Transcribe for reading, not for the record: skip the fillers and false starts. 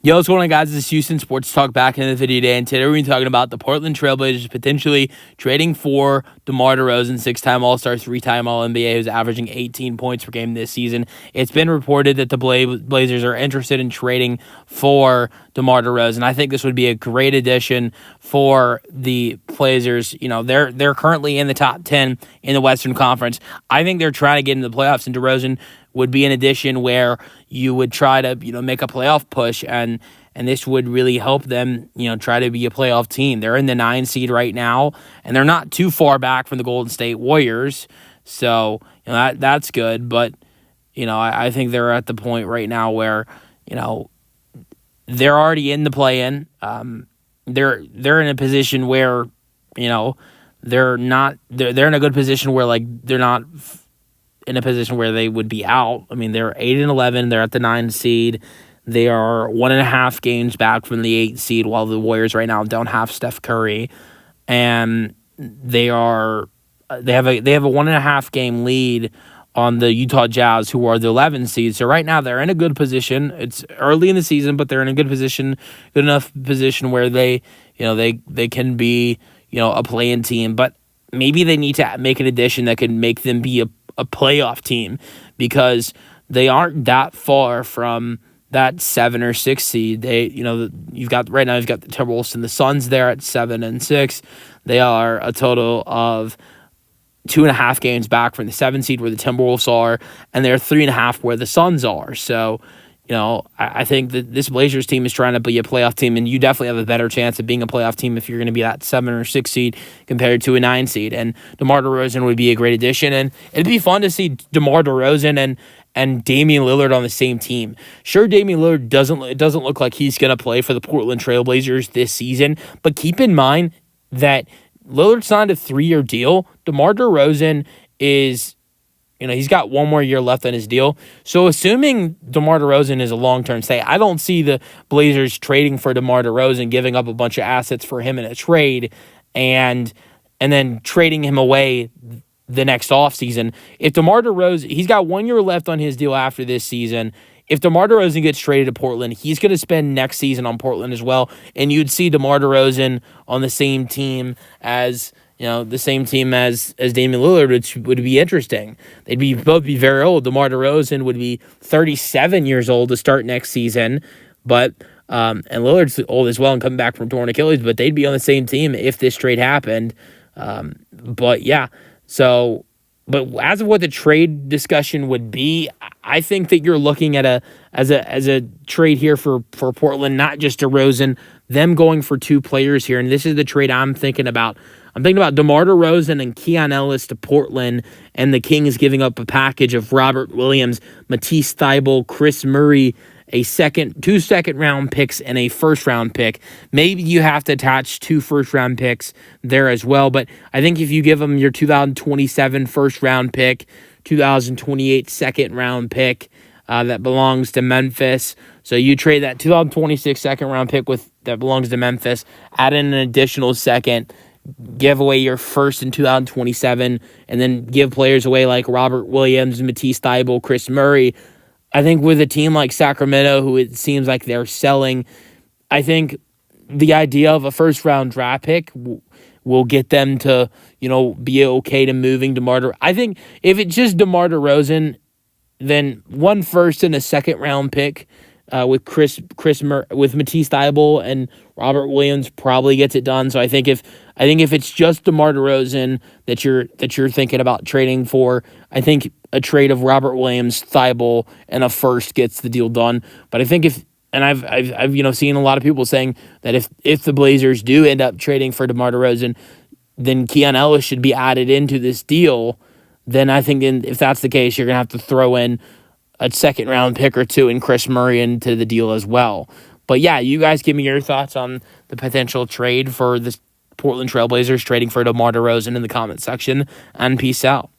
Yo, what's going on, guys? This is Houston Sports Talk back in the video today, and today we're going to be talking about the Portland Trailblazers potentially trading for DeMar DeRozan, 6-time All-Star, 3-time All-NBA, who's averaging 18 points per game this season. It's been reported that the Blazers are interested in trading for DeMar DeRozan. I think this would be a great addition for the Blazers. You know, they're currently in the top 10 in the Western Conference. I think they're trying to get into the playoffs, and DeRozan would be an addition where you would try to, make a playoff push, and this would really help them, try to be a playoff team. They're in the 9 seed right now, and they're not too far back from the Golden State Warriors, so that's good. But I think they're at the point right now where they're already in the play-in. They're in a position where they're in a good position where they're not in a position where they would be out. I mean, they're 8-11. They're at the 9 seed. They are 1.5 games back from the 8 seed, while the Warriors right now don't have Steph Curry, and they have a 1.5 game lead on the Utah Jazz, who are the 11 seed. So right now they're in a good position. It's early in the season, but they're in a good enough position where they can be a play-in team. But maybe they need to make an addition that can make them be a playoff team, because they aren't that far from that 7 or 6 seed. You've got the Timberwolves and the Suns there at 7 and 6. They are a total of 2.5 games back from the 7 seed where the Timberwolves are, and they're 3.5 where the Suns are. So, I think that this Blazers team is trying to be a playoff team, and you definitely have a better chance of being a playoff team if you're going to be that 7 or 6 seed compared to a 9 seed. And DeMar DeRozan would be a great addition, and it'd be fun to see DeMar DeRozan and Damian Lillard on the same team. Sure, Damian Lillard doesn't look like he's going to play for the Portland Trailblazers this season, but keep in mind that Lillard signed a 3-year deal. DeMar DeRozan is, he's got 1 more year left on his deal. So assuming DeMar DeRozan is a long-term stay, I don't see the Blazers trading for DeMar DeRozan, giving up a bunch of assets for him in a trade, and then trading him away the next offseason. If DeMar DeRozan, he's got 1 year left on his deal after this season. If DeMar DeRozan gets traded to Portland, he's going to spend next season on Portland as well, and you'd see DeMar DeRozan on the same team as Damian Lillard, which would be interesting. They'd both be very old. DeMar DeRozan would be 37 years old to start next season, but and Lillard's old as well and coming back from torn Achilles, but they'd be on the same team if this trade happened. But as of what the trade discussion would be, I think that you're looking at as a trade here for Portland, not just DeRozan, them going for 2 players here, and this is the trade I'm thinking about. I'm thinking about DeMar DeRozan and Keon Ellis to Portland, and the Kings giving up a package of Robert Williams, Matisse Thybulle, Chris Murray, 2 second-round picks, and a first-round pick. Maybe you have to attach 2 first-round picks there as well, but I think if you give them your 2027 first-round pick, 2028 second-round pick that belongs to Memphis, so you trade that 2026 second-round pick that belongs to Memphis, add in an additional second, give away your first in 2027, and then give players away like Robert Williams, Matisse Thybulle, Chris Murray. I think with a team like Sacramento, who it seems like they're selling, I think the idea of a first-round draft pick will get them to, be okay to moving DeMar DeRozan. I think if it's just DeMar DeRozan, then 1 first and a second-round pick with with Matisse Thybulle and Robert Williams probably gets it done. So I think if it's just DeMar DeRozan that you're thinking about trading for, I think a trade of Robert Williams, Thybulle, and a first gets the deal done. But I think I've seen a lot of people saying that if the Blazers do end up trading for DeMar DeRozan, then Keon Ellis should be added into this deal. Then I think if that's the case, you're gonna have to throw in a second-round pick or 2 and Chris Murray into the deal as well. But yeah, you guys give me your thoughts on the potential trade for the Portland Trailblazers trading for DeMar DeRozan in the comment section, and peace out.